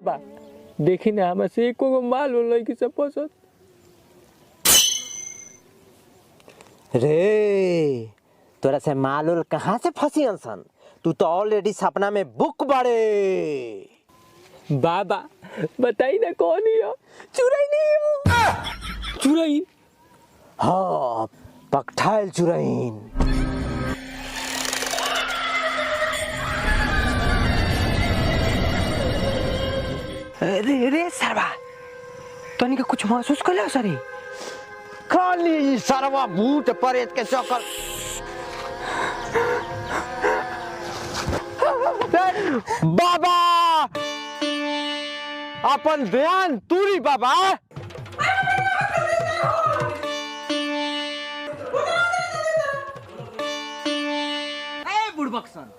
बाबा देखी ना हमसे एको गो माल हो लड़की सब पसंद। रे तोरा से मालूल कहाँ से फंसी सन? तू तो ऑलरेडी सपना में बुक बड़े। बाबा बताई ना कौन ही हो? चुराई नहीं हो? चुराई? हाँ पकठाइल चुराइन। रे सरवा तनी का कुछ महसूस कर लो सरी? खाली सरवा भूत प्रेत के चक्कर। बाबा अपन ध्यान तूरी बाबा। बुड़बक्सन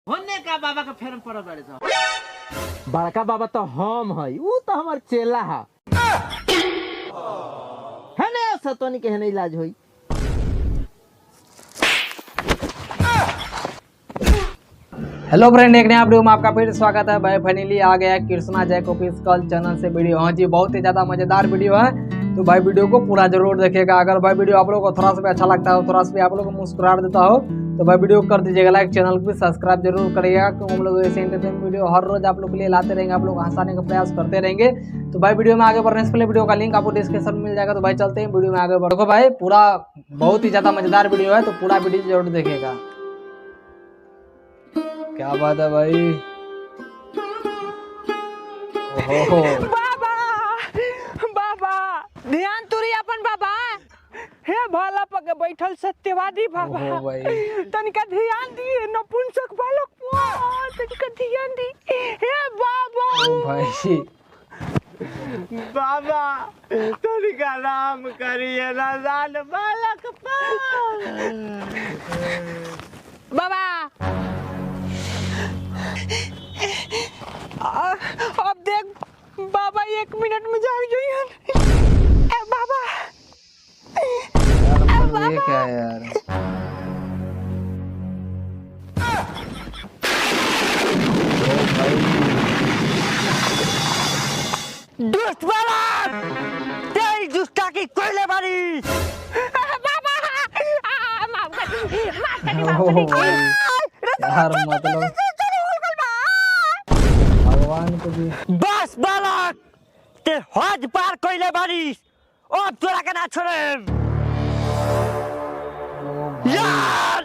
होने का बाबा का फेरम पड़ बड़े तो बड़का बाबा तो हम है, वो तो हमार चेला है ना। सतोनी के है इलाज होई। हेलो फ्रेंड, एक नया वीडियो में आपका फिर स्वागत है। भाई फाइनली आ गया कृष्णा जैक ऑफिशियल चैनल से वीडियो। हाँ जी, बहुत ही ज़्यादा मज़ेदार वीडियो है, तो भाई वीडियो को पूरा जरूर देखिएगा। अगर भाई वीडियो आप लोगों को थोड़ा सा भी अच्छा लगता हो, थोड़ा सा भी आप लोगों को मुस्कुरा देता हो, तो भाई वीडियो कर दीजिएगा लाइक, चैनल को भी सब्सक्राइब जरूर करिएगा, क्योंकि हम लोग ऐसे एंटरटेनमेंट वीडियो हर रोज आप लोग के लिए लाते रहेंगे, आप लोग हंसाने का प्रयास करते रहेंगे। तो भाई वीडियो में आगे बढ़ने से पहले वीडियो का लिंक आपको डिस्क्रिप्शन में मिल जाएगा। तो भाई चलते हैं वीडियो में आगे बढ़ो। भाई पूरा बहुत ही ज़्यादा मज़ेदार वीडियो है, तो पूरा वीडियो जरूर देखिएगा। क्या बात है भाई? ओहो बाबा बाबा ध्यान तुरी अपन बाबा। हे भाला पके बैठल सत्यवादी बाबा। ओहो भाई, तनिका ध्यान दी नपुंसक बालक पो, तनिका ध्यान दी हे बाबा। भाई बाबा तनिका राम करिए ना जान बालक पो। बाबा अब देख बाबा 1 मिनट में जाग जाइए बाबा। ये क्या है यार? दुष्ट बालक, तेरी दुष्टा की कोयले बारी। बाबा माफ कर दी, माफ कर दी, ओहो भाई, यार मतलब भगवान को भी। बस बालक, ते हद पार कोयले बारी, अब तोरा के ना छोड़े यार।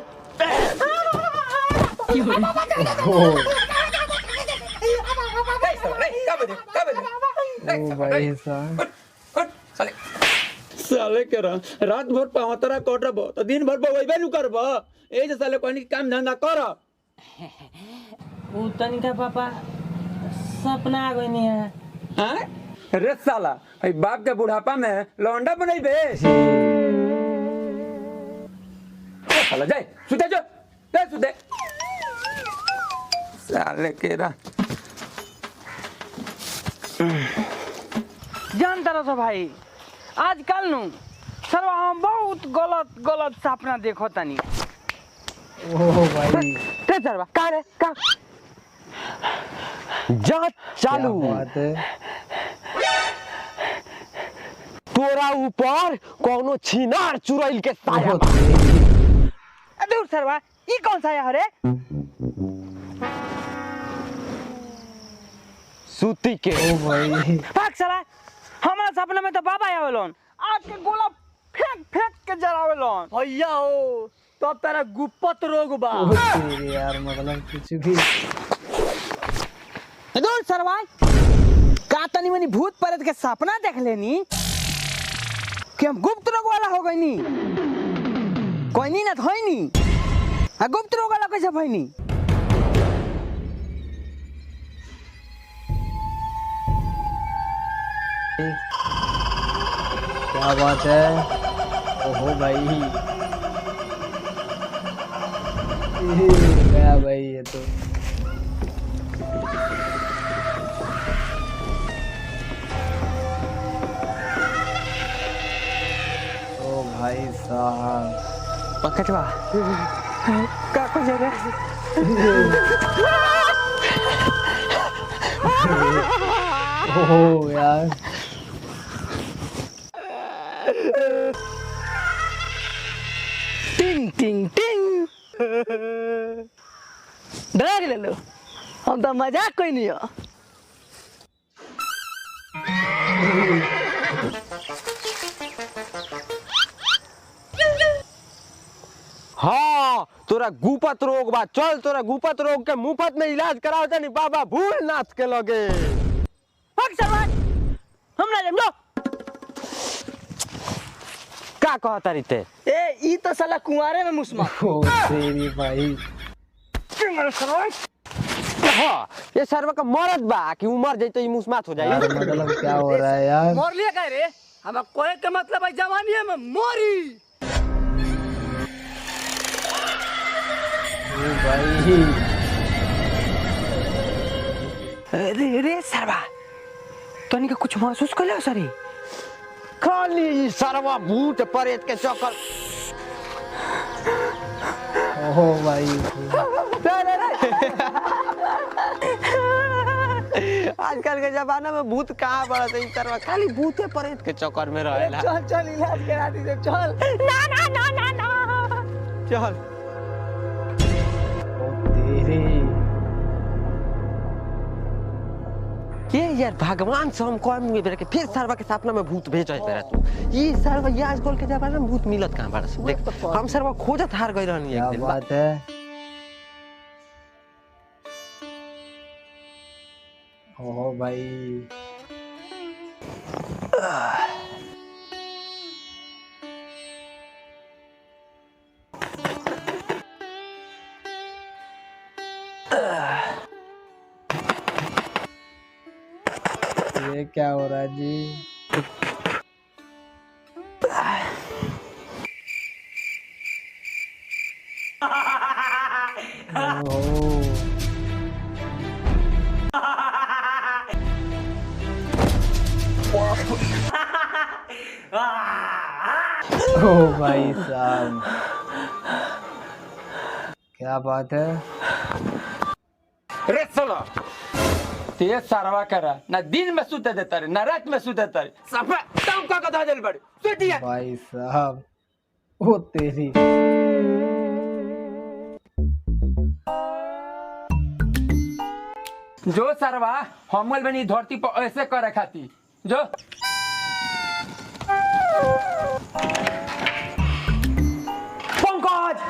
ओ भाई साहब, साले के रात भर पावतरा कटब तो दिन भर बवेबे नु करब। ए जे साले कोनी काम धंधा कर। उ तनिका पापा सपना आ गई है। हां रे साला, ए बाप के बुढ़ापा में लौंडा बनैबे। साला जाए सुते जो, ते सुते साले के रा। जानता रहो भाई, आजकल नु सर्व हम बहुत गलत गलत सपना देखो तनी। ओहो भाई, ते सरवा का रे का जांच चालू। क्या बात है? तोरा ऊपर कोनो छिनार चुड़ैल के साया बा। दूर सरवा, ई कौन सा है रे? सूती के। ओ भाई, भाग साला, हमारा सपना में तो बाबा आवेलन, आग के गोला फेंक फेंक के जरावेलन। भैया हो तो तेरा गुप्पत रोग बा। ओ तेरे यार मतलब कुछ भी। दूर सरवा, का तनी मनी भूत प्रेत के सपना देख लेनी कि हम गुप्त रोग वाला हो गईनी। कोई नी ना थोइनी, आ गुप्त रोग वाला कैसे भइनी? क्या बात है? ओहो भाई, गया भाई ये तो। ओ भाई साहब, पकड़वा का को जगह ओह यार टिंग टिंग टिंग डरा ले लो हम तो मजाक कोई नहीं हो हाँ तोरा गुपत रोग बा, चल तोरा गुपत रोग के मुफ्त में इलाज कराओ जानी बाबा भूलनाथ के लगे। हक सरवान हमरा ले लो का कहता रीते? ए ई तो साला कुंवारे में मुस्मा ओ तेरी भाई हाँ ये सर्व का मरद बा कि उमर जैते ही मुस्मात हो जाए। यार मतलब क्या हो रहा है यार? मोर लिया कह रे हम कोई के मतलब है जवानी में मोरी ओ भाई रे रे सरवा तोनी का कुछ महसूस कर लो सरी खाली सर्वा भूत प्रेत के चक्कर। ओहो भाई आजकल के जमाना में भूत कहाँ बढ़त है, सर्वा खाली भूते प्रेत के चक्कर में रहेला। चल चल इलाज करा दी चल ना ना ना ना ना चल ओ तेरी ये यार भगवान से हम कौन में के फिर सर्वा के सपना में भूत भेज रहे तू। ये सर्वा ये आजकल के जमाना में भूत मिलत कहाँ बड़ा से देख हम सर्वा खोजत हार गई रहनी क्या एक दिन। बात है? ओहो भाई ये क्या हो रहा है जी? ओह ओ भाई साहब क्या बात है? रे साला ते सारवा करा ना दिन में सुते देता रे ना रात में सुते देता रे सफा तम का कथा जल बड़ी सुतिया भाई साहब ओ तेरी जो सरवा हमल बनी धरती पर ऐसे करे खाती जो पंकज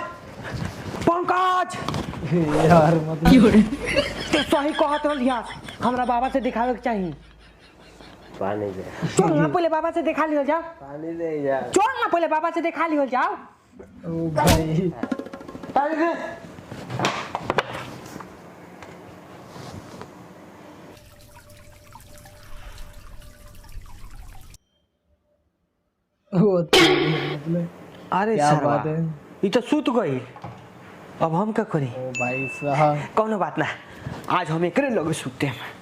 पंकज यार मतलब ते सही कहत रहलिया हमरा बाबा से दिखावे के चाहिए पानी दे चल ना पहले बाबा से दिखा लियो जाओ पानी दे यार। चल ना पहले बाबा से दिखा लियो जाओ ओ भाई ओ तेरी मतलब अरे क्या सरवा बात है? ये तो सूत गई अब हम क्या करी ओ भाई साहब कौनो बात ना आज हम एकरे लोग सूते हैं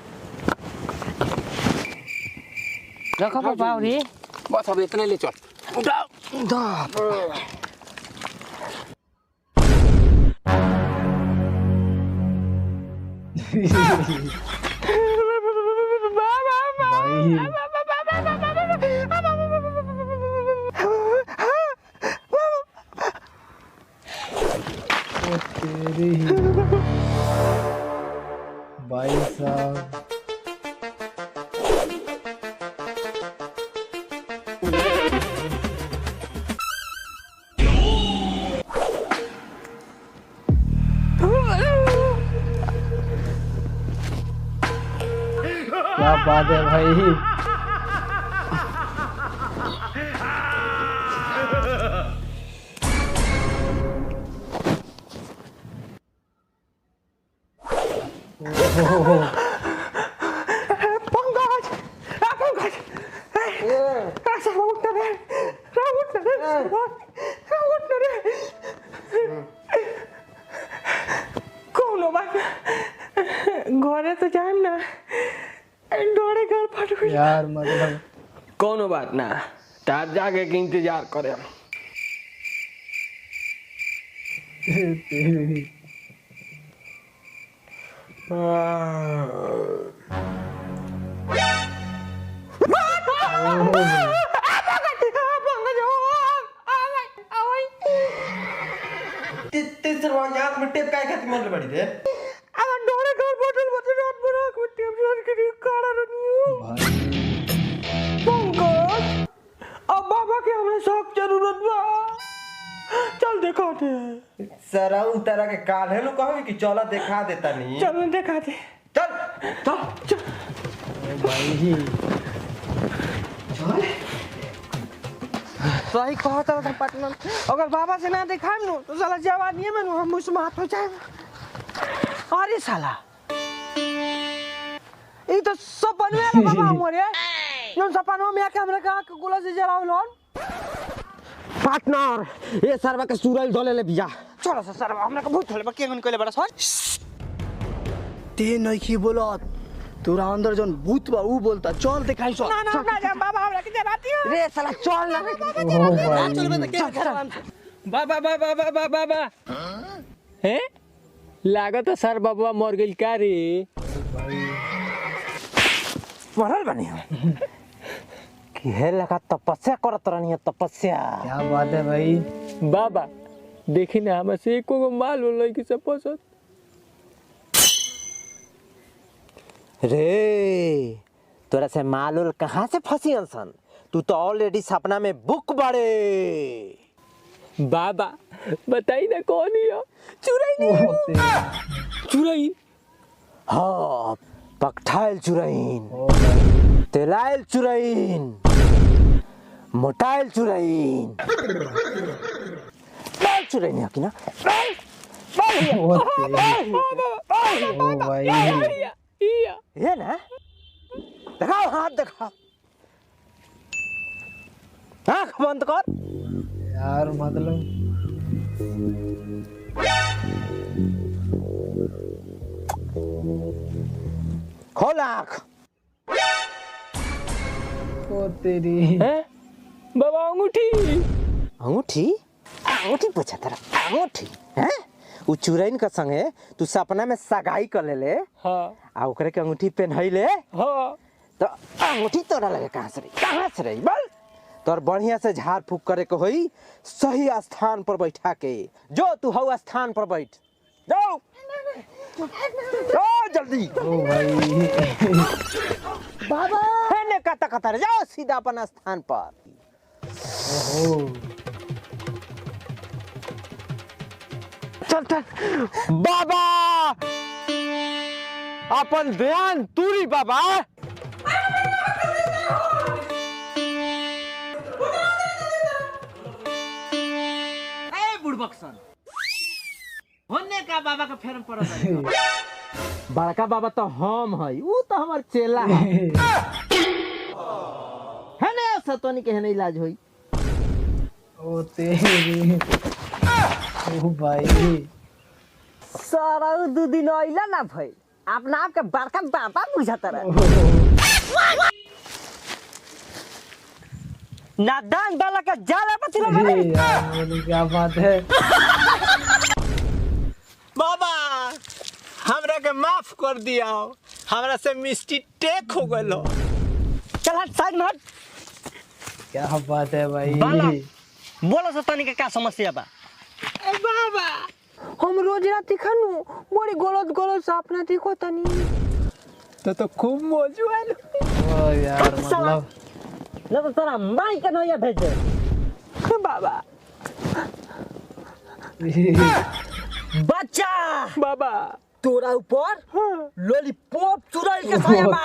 रखो बाबा और ये बस अब इतने ले चल उठाओ भाई ओ तेरी भाई साहब क्या बात है भाई? ओहो पंकज पंकज ऐसा उठ रे उठ रे कौनो बात घरे तो जाएम ना डोरे घर फट गई यार मतलब कोनो बात ना तार जाके के इंतजार करे तेरी काहे खातिर मरले बड़ी रे? আমার ডরে ঘর বটল বটল রাত বড় করতে আমি করে কাড়ার নিও पंकज अब बाबा के हमें शौक जरूरत बा चल देखा दे सारा उतारा के काल्हे नु कहबी कि चला देखा देता नी। चल देखा दे चल चल चल भाई सही कहता था पटना अगर बाबा से ना दिखाएम नु तो साला जवानी में नु हम उस माथ हो जाए अरे साला ये तो सपन में आला बाबा मोरे नन सपनों में आके हमरा का गोला से जलावलन पार्टनर ए सरवा के सुरल धोले ले बिया। चलो सर हमरा का भूत होले बा केगन कइले बड़ा सर ते नइखी बोलत तोरा अंदर जौन भूत बा ऊ बोलता चल देखाई सो ना ना ना जा बाबा हमरा के जराती है रे साला चल ना। चलबे त के बाबा बाबा बाबा बाबा हैं लागत है सर बाबा मर गइल का रे? मरल बनी हम कि हे लगा तपस्या करत रहनी तपस्या। क्या बात है भाई। बाबा देखी ना हम से एको गो माल लड़की से पसंद रे तोरा से मालूल कहाँ से फंसी सन? तू तो ऑलरेडी सपना में बुक बड़े। बाबा बताई ना कौन है? चुराई नहीं चुराई हाँ पकठाइल चुराइन तेलाइल चुराइन मोटाइल चुराइन बाल चुराइन है कि ना? ओ भाई ये ना दिखाओ हाथ दिखाओ आँख बंद कर यार मतलब खोल आँख। ओ तेरी हैं बाबा अंगूठी अंगूठी अंगूठी पूछा तेरा अंगूठी हैं? उ चुराइन का संगे तू सपना में सगाई कर ले हाँ आ ओकरे के अंगूठी पहनैले हाँ तो अंगूठी तोरा लगे कहाँ से रही बोल? तोर बढ़िया से झाड़ फूक करे के होई सही स्थान पर बैठा के जो तू हऊ स्थान पर बैठ जाओ जल्दी। ओ भाई बाबा है ने कता कता जाओ सीधा अपन स्थान पर। ओहो चल चल बाबा अपन ध्यान तूरी बाबा। बुड़बक्सन होने का बाबा का फेरम पड़त है बड़का बाबा तो हम हई ऊ तो हमार चेला है ना सतोनी के है ना इलाज होई। ओ तेरी ओ भाई सारा दू दिन आइला ना भाई अपना आप के बड़का बाबा बुझाता रहे नादान वाला का जाला पति लगा ए यार मतलब क्या बात है। बाबा हमरा के माफ कर दिया हमरा से मिस्टेक हो गलो। चल हट साइड में हट क्या बात है भाई। बाला बोलो सतानी के क्या समस्या बा? ए बाबा हम रोज रात खानु बड़ी गलत गलत सपना देखो तनी तो खूब मौजू है। ओ यार मतलब ना तो तेरा माई का नया भेजे बाबा बच्चा बाबा तोरा ऊपर लॉलीपॉप चुराई के साया बा।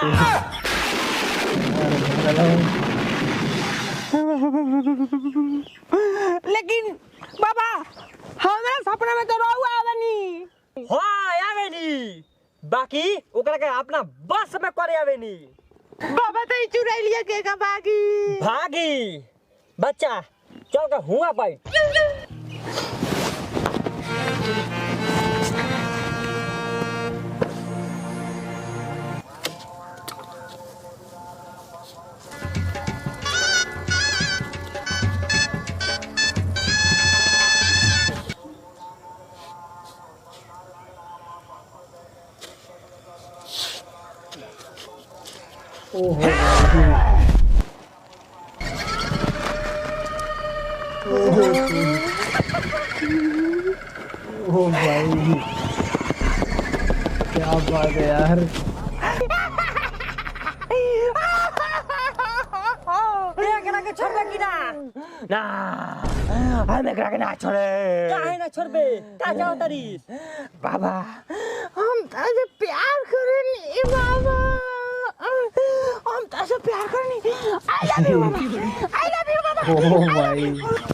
लेकिन बाबा हमरा सपना में तो रहू आवेनी हां आवेनी बाकी ओकरा के अपना बस में करे आवेनी। बाबा तो चुराई लिया के का भागी बच्चा चल के हुआ पाई ओहो भाई बात है यार। एकरा के छोड़बे कि ना? ना हम एकरा के ना छोड़े। काहे ना छोड़बे? का जाओ तरी? बाबा हम तासे प्यार करेनी बाबा, हम तासे प्यार करनी। आई लव यू बाबा, आई लव यू बाबा, ओ भाई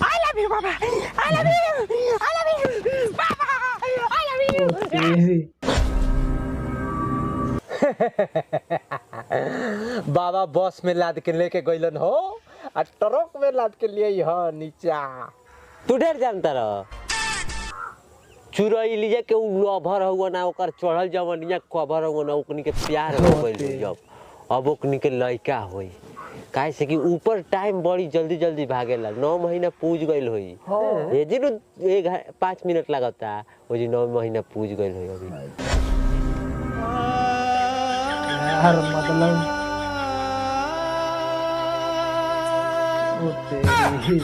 आई लव यू बाबा, I love you, I love you बाबा, आई लव यू। तेरी बाबा बस में लाद के लेके गइलन हो आ ट्रक में लाद के लिए ह नीचा। तू ढेर जानता रह चुरई लीजे के उ लभर हुआ ना, ओकर चढ़ल जवनिया कवर हुआ ना, ओकनी के प्यार हो गइल जब अब ओकनी के लइका होई। काहे से कि ऊपर टाइम बड़ी जल्दी जल्दी भागेला। 9 महीना पूज गइल होई। ये जिनु 5 मिनट लगता ओ जी 9 महीना पूज गइल होई अभी। यार मतलब ओ तेरी।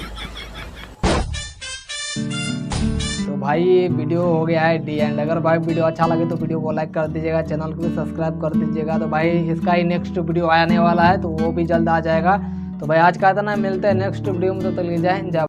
तो भाई ये वीडियो हो गया है डी एंड। अगर भाई वीडियो अच्छा लगे तो वीडियो को लाइक कर दीजिएगा, चैनल को भी सब्सक्राइब कर दीजिएगा। तो भाई इसका ही नेक्स्ट वीडियो आने वाला है तो वो भी जल्द आ जाएगा। तो भाई आज का इतना, मिलते हैं नेक्स्ट वीडियो में। तो चलिए जय हिंद।